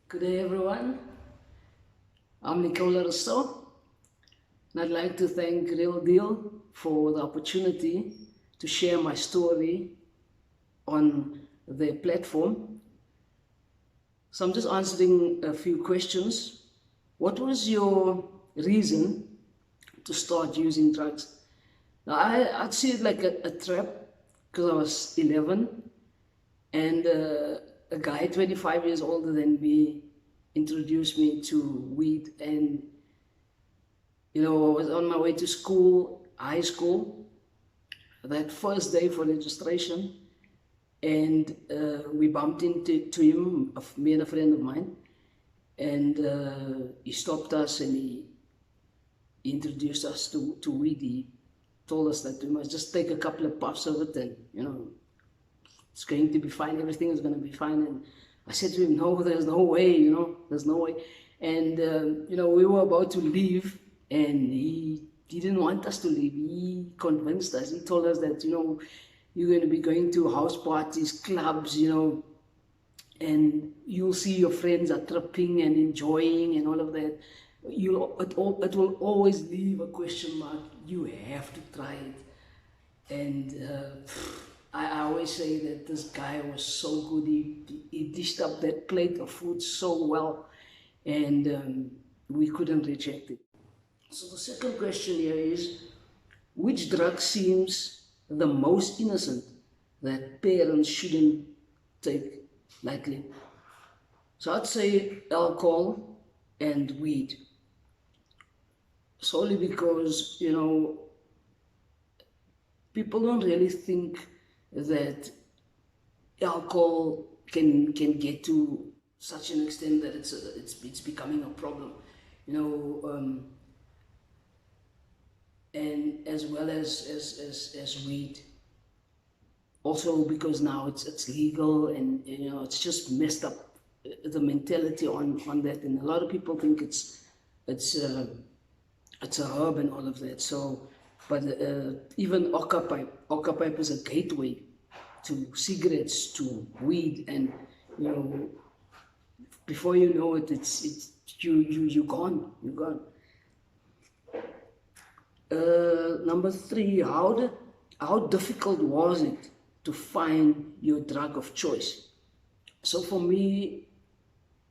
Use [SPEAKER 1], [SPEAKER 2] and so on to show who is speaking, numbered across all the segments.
[SPEAKER 1] Good day, everyone. I'm Nicola Rousseau, and I'd like to thank Real Deal for the opportunity to share my story on their platform. So I'm just answering a few questions. What was your reason to start using drugs? Now, I'd see it like a trap because I was 11 and a guy 25 years older than me introduced me to weed. And I was on my way to school, high school, that first day for registration, and we bumped into him, me and a friend of mine, and he stopped us and he introduced us to weed. He told us that we must just take a couple of puffs of it and it's going to be fine, everything is going to be fine. And I said to him, no, there's no way, there's no way. And we were about to leave, and he didn't want us to leave. He convinced us. He told us that you're going to be going to house parties, clubs, and you'll see your friends are tripping and enjoying and all of that. It will always leave a question mark. You have to try it. And I always say that this guy was so good. He dished up that plate of food so well, and we couldn't reject it. So the second question here is, which drug seems the most innocent that parents shouldn't take lightly? So I'd say alcohol and weed, solely because people don't really think that alcohol can get to such an extent that it's becoming a problem, and as well as weed. Also because now it's legal, and it's just messed up the mentality on that, and a lot of people think it's a herb and all of that. So, but even Oka pipe is a gateway to cigarettes, to weed, and before you know it, you're gone. Number three, how difficult was it to find your drug of choice? So for me,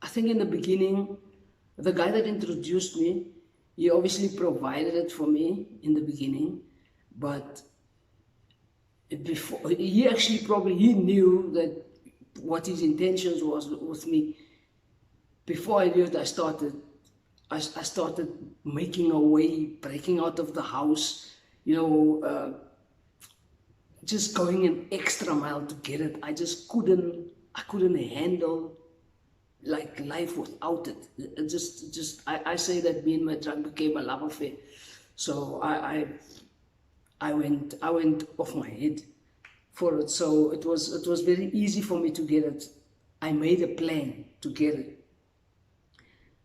[SPEAKER 1] I think in the beginning, the guy that introduced me, he obviously provided it for me in the beginning, but before he knew that what his intentions was with me. Before I knew it, I started making a way, breaking out of the house, just going an extra mile to get it. I couldn't handle like life without it. I say that me and my drug became a love affair. So I went off my head for it. So it was very easy for me to get it. I made a plan to get it.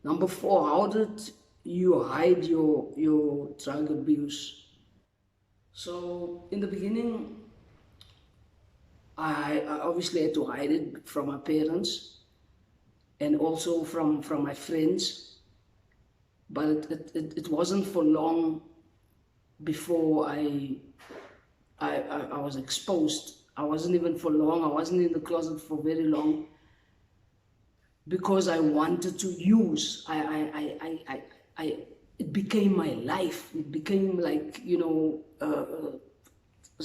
[SPEAKER 1] Number four, how did you hide your drug abuse? So in the beginning, I obviously had to hide it from my parents and also from my friends, but it wasn't for long before I was exposed. I wasn't even for long. I wasn't in the closet for very long because I wanted to use. It became my life. It became like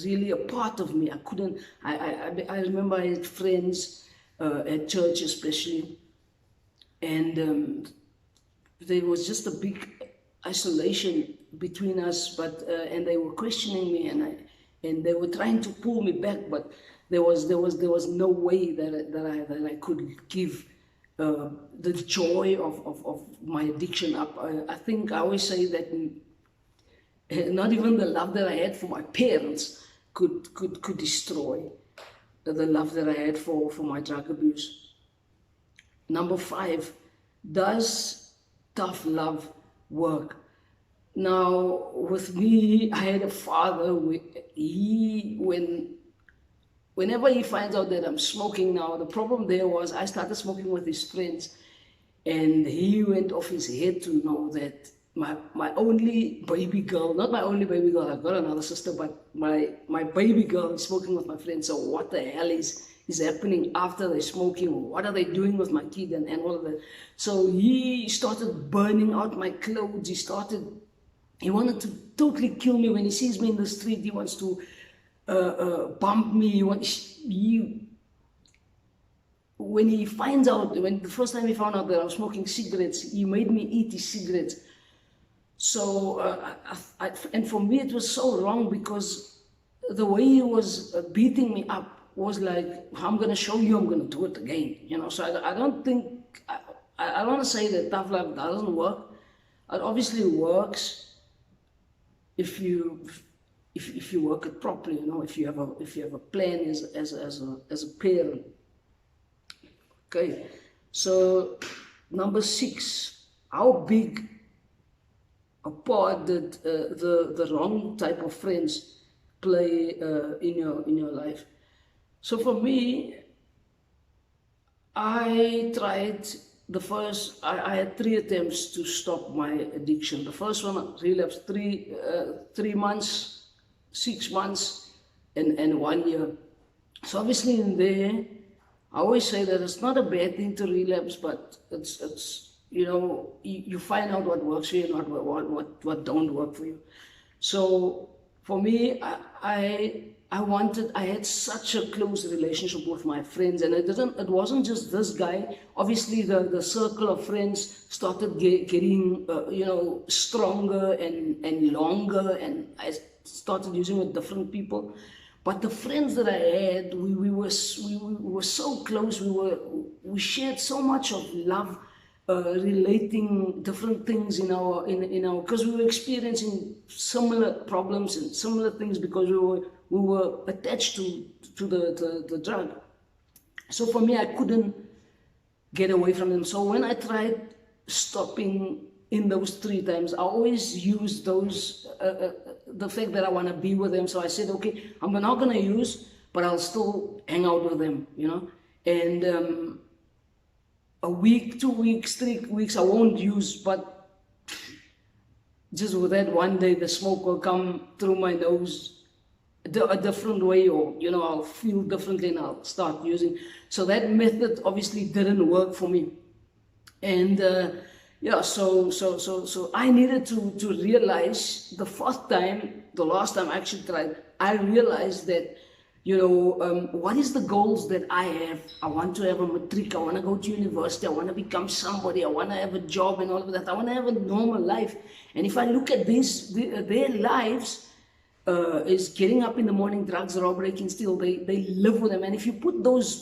[SPEAKER 1] really a part of me. I remember I had friends at church especially, and there was just a big isolation between us, but and they were questioning me, and they were trying to pull me back, but there was no way that I could give the joy of my addiction up. I think I always say that not even the love that I had for my parents could destroy the love that I had for my drug abuse. Number five, does tough love work? Now, with me, I had a father. Whenever he finds out that I'm smoking now, the problem there was I started smoking with his friends, And he went off his head to know that my only baby girl, not my only baby girl, I've got another sister, but my baby girl is smoking with my friend. So what the hell is happening after they're smoking? What are they doing with my kid and all of that? So he started burning out my clothes. He wanted to totally kill me. When he sees me in the street, he wants to bump me. When he finds out, when the first time he found out that I was smoking cigarettes, he made me eat his cigarettes. So, and for me it was so wrong, because the way he was beating me up was like, I'm going to show you, I'm going to do it again. You know, so I don't think, I don't want to say that tough love doesn't work. It obviously works if you work it properly, you know, if you have a plan as a parent. Okay, so number 6, how big a part did the wrong type of friends play in your life? So for me, I tried I had 3 attempts to stop my addiction. The first one relapsed 3 months, 6 months, and 1 year. So obviously in there, I always say that it's not a bad thing to relapse, but it's you know, you find out what works for you, not what don't work for you. So for me, I had such a close relationship with my friends, and it wasn't just this guy. Obviously the circle of friends started getting you know, stronger and longer, and I started using with different people. But the friends that I had, we were so close. We shared so much of love, relating different things in our because we were experiencing similar problems and similar things, because we were attached to the drug. So for me, I couldn't get away from them. So when I tried stopping in those 3 times, I always used those the fact that I want to be with them. So I said, okay, I'm not going to use, but I'll still hang out with them, you know. And a week, 2 weeks, 3 weeks, I won't use, but just with that one day, the smoke will come through my nose a different way, or you know, I'll feel differently and I'll start using. So that method obviously didn't work for me. And yeah, so I needed to realize the last time I actually tried, I realized that, you know, what is the goals that I have? I want to have a matric, I want to go to university, I want to become somebody, I want to have a job and all of that, I want to have a normal life. And if I look at their lives, is getting up in the morning, drugs, robbery, breaking, steal. They live with them, and if you put those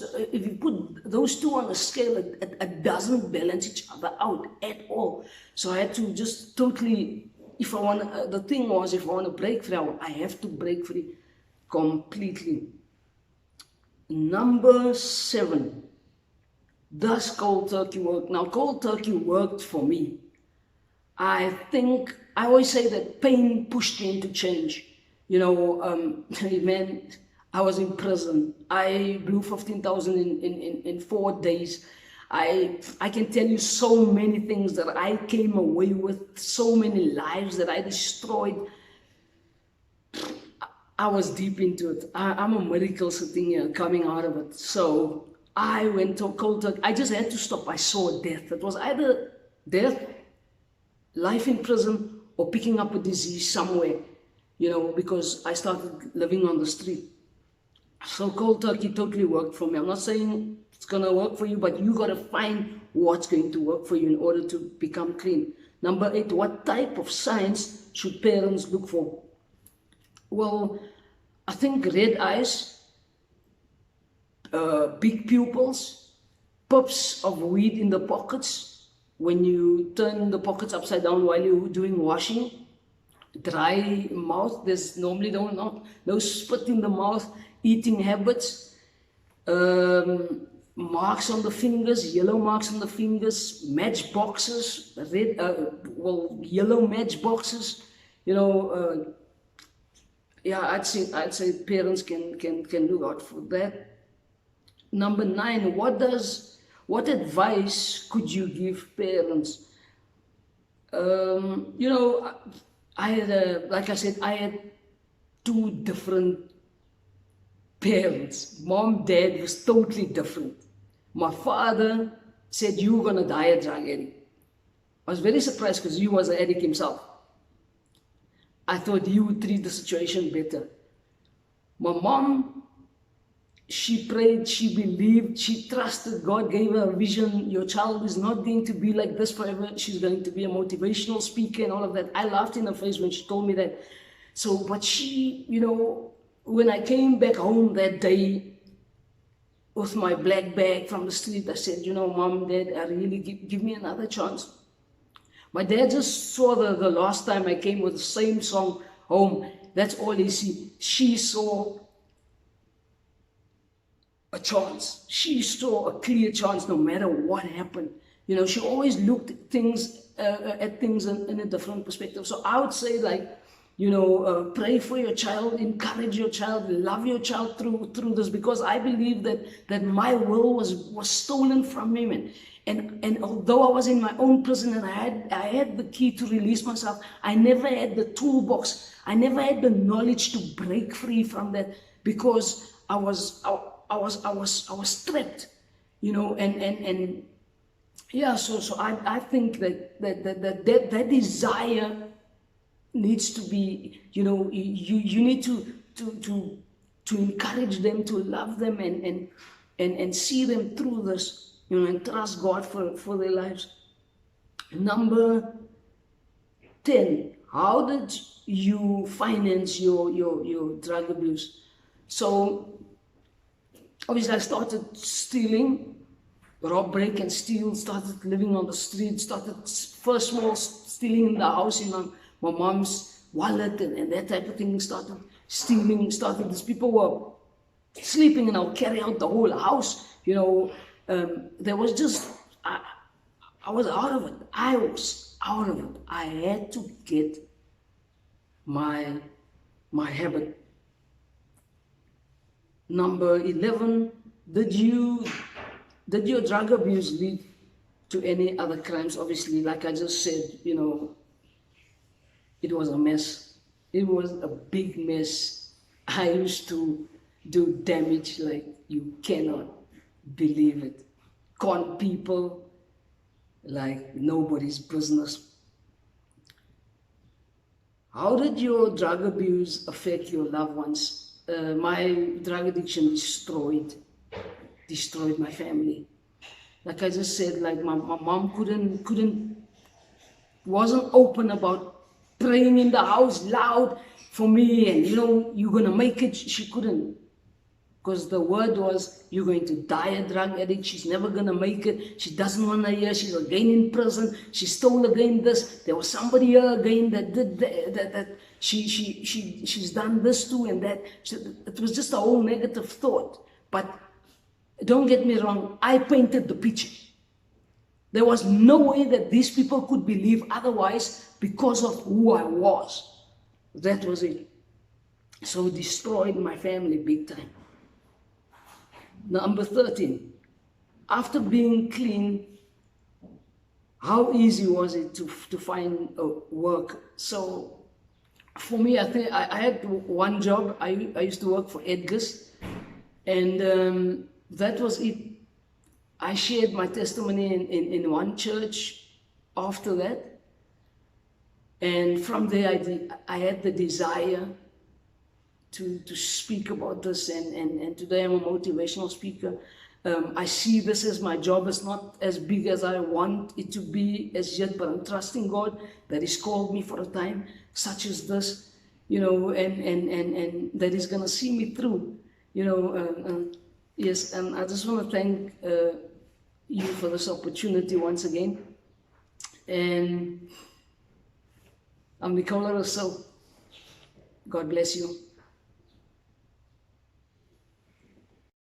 [SPEAKER 1] 2 on a scale, it doesn't balance each other out at all. So I had to just totally, if I want, the thing was, if I want to break free, I have to break free completely. Number 7, does cold turkey work? Now, cold turkey worked for me. I think I always say that pain pushed me into change. You know, man, I was in prison. I blew 15,000 in 4 days. I can tell you so many things that I came away with, so many lives that I destroyed. I was deep into it. I'm a miracle sitting here coming out of it. So I went to cold turkey. I just had to stop. I saw death. It was either death, life in prison, or picking up a disease somewhere. You know, because I started living on the street. So cold turkey totally worked for me. I'm not saying it's going to work for you, but you got to find what's going to work for you in order to become clean. Number 8, what type of signs should parents look for? Well, I think red eyes, big pupils, puffs of weed in the pockets, when you turn the pockets upside down while you're doing washing, dry mouth, there's normally no spit in the mouth, eating habits, marks on the fingers, yellow marks on the fingers, match boxes, yellow match boxes, you know. Yeah, I'd say parents can look out for that. Number 9, what does what advice could you give parents? You know, I had, like I said, I had two different parents. Mom, dad was totally different. My father said, "You're going to die a drug addict." I was very surprised because he was an addict himself. I thought he would treat the situation better. My mom, she prayed, she believed, she trusted. God gave her a vision. Your child is not going to be like this forever. She's going to be a motivational speaker and all of that. I laughed in her face when she told me that. So, but she, you know, when I came back home that day with my black bag from the street, I said, you know, Mom, Dad, I really give me another chance. My dad just saw the last time I came with the same song home. That's all he see. She saw a chance. She saw a clear chance no matter what happened. You know, she always looked at things in a different perspective. So I would say, like, you know, pray for your child, encourage your child, love your child through this, because I believe that my will was stolen from him. And although I was in my own prison and I had the key to release myself, I never had the toolbox. I never had the knowledge to break free from that, because I was trapped, you know, and yeah. So I think that desire needs to be, you know, you need to encourage them, to love them, and see them through this, you know, and trust God for their lives. Number 10, how did you finance your drug abuse? So obviously I started stealing, rob, break and steal, started living on the street, started first small stealing in the house, in my mom's wallet and that type of thing, started stealing, these people were sleeping and I'll carry out the whole house, you know. There was just, I was out of it. I was out of it. I had to get my habit. Number 11, did your drug abuse lead to any other crimes? Obviously, like I just said, you know, it was a mess. It was a big mess. I used to do damage like you cannot believe it. Con people like nobody's business. How did your drug abuse affect your loved ones? My drug addiction destroyed my family. Like I just said, like my mom wasn't open about praying in the house loud for me and, you know, you're gonna make it. She couldn't, because the word was, you're going to die a drug addict. She's never gonna make it. She doesn't want to hear. She's again in prison. She stole again this. There was somebody here again that did that. She's done this too and that. It was just a whole negative thought. But don't get me wrong, I painted the picture. There was no way that these people could believe otherwise because of who I was. That was it. So it destroyed my family big time. Number 13, after being clean, how easy was it to find work? So for me, I think I had one job. I used to work for Edgar's, and that was it. I shared my testimony in one church after that, and from there I had the desire to speak about this, and today I'm a motivational speaker. I see this as my job. It's not as big as I want it to be as yet, but I'm trusting God that He's called me for a time such as this, you know, and that He's gonna see me through, you know. Yes, and I just want to thank you for this opportunity once again. And I'm Nicola Rousseau. God bless you.